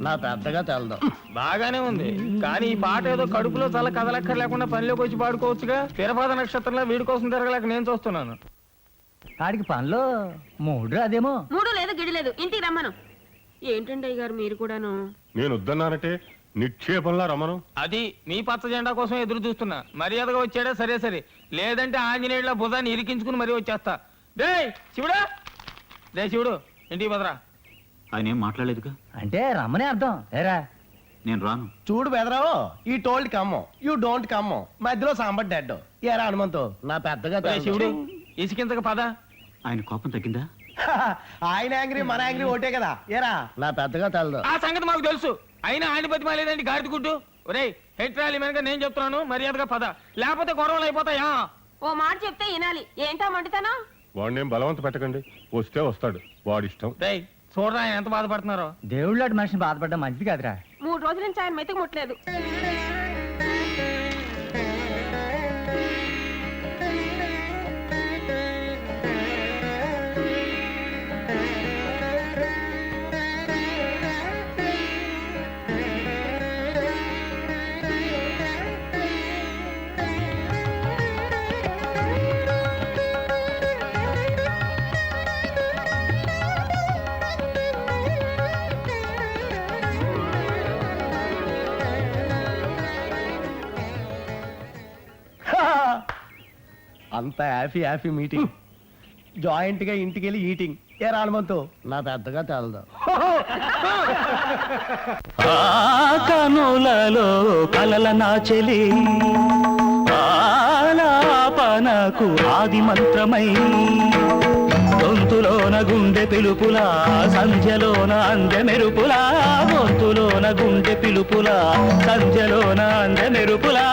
నా పెద్దగా తెలదు. బాగానే ఉంది, కానీ ఈ పాట ఏదో కడుపులో చాలా కదలక్కర్ లేకుండా పనిలోకి వచ్చి పాడుకోవచ్చుగా. తిరపాద నక్షత్రంలో వీడి కోసం తిరగలేక నేను చూస్తున్నాను. ఆడికి పనిలో మూడు అదేమో. మూడు లేదు గిడి లేదు, ఇంటికి రమ్మను. ఏంటండి అయ్య గారు మీరు కూడాను? నేను వద్దన్నానంటే నిక్షేపంలా రమ్మను. అది మీ పచ్చ జెండా కోసం ఎదురు చూస్తున్నా. మర్యాదగా వచ్చాడా సరే సరే, లేదంటే ఆంజనేయుల బుధాన్ని ఇరికించుకుని మరీ వచ్చేస్తా. డే శివుడా, డే శివుడు ఇంటికి బదరా. ఆయన ఏం మాట్లాడలేదుగా. అంటే రమ్మనే అర్థం. ఏరా నేను రాను. చూడు బెదరావు, ఈ టోల్డ్ కమ్మో యూ డోంట్ కమ్మో, మధ్యలో సాంబట్ డాడ్ ఏరా హనుమంతు. నా పెద్దగా శివుడు ఇసుకింతక పద. ఆయన కోపం తగ్గిందా? ఆయన యాంగ్రీ మన యాంగ్రీ ఒకటే కదా. ఏరా నా పెద్దగా తెలదు. ఆ సంగతి మాకు తెలుసు, అయినా ఆయన బతిమాలేదండి గాడిద గుడ్డు. ఒరేయ్ హెడ్ ర్యాలీ వెనక నేను చెప్తున్నాను, మర్యాదగా పద, లేకపోతే గొడవలు అయిపోతాయా. ఓ మాట చెప్తే వినాలి. ఏంటా మండుతానా? వాడినేం బలవంత పెట్టకండి, వస్తే వస్తాడు, వాడిష్టం. రేయ్ చూడరా ఆయన ఎంత బాధపడుతున్నారో. దేవుళ్ళ మనిషిని బాధపడడం మంచిది కాదురా. 3 రోజుల నుంచి ఆయన మెతుకు ముట్టలేదు. అంత హ్యాపీ మీటింగ్, జాయింట్ గా ఇంటికి వెళ్ళి ఈటింగ్. ఏ హనుమంతు నా పెద్దగా తెలదు. కనులలో కలల నాచెలి ఆలాపనకు ఆది మంత్రమై, గొంతులోన గుండె పిలుపులా సంధ్యలోన అందె మెరుపులా, గొంతులోన గుండె పిలుపులా సంధ్యలోన అందె మెరుపులా.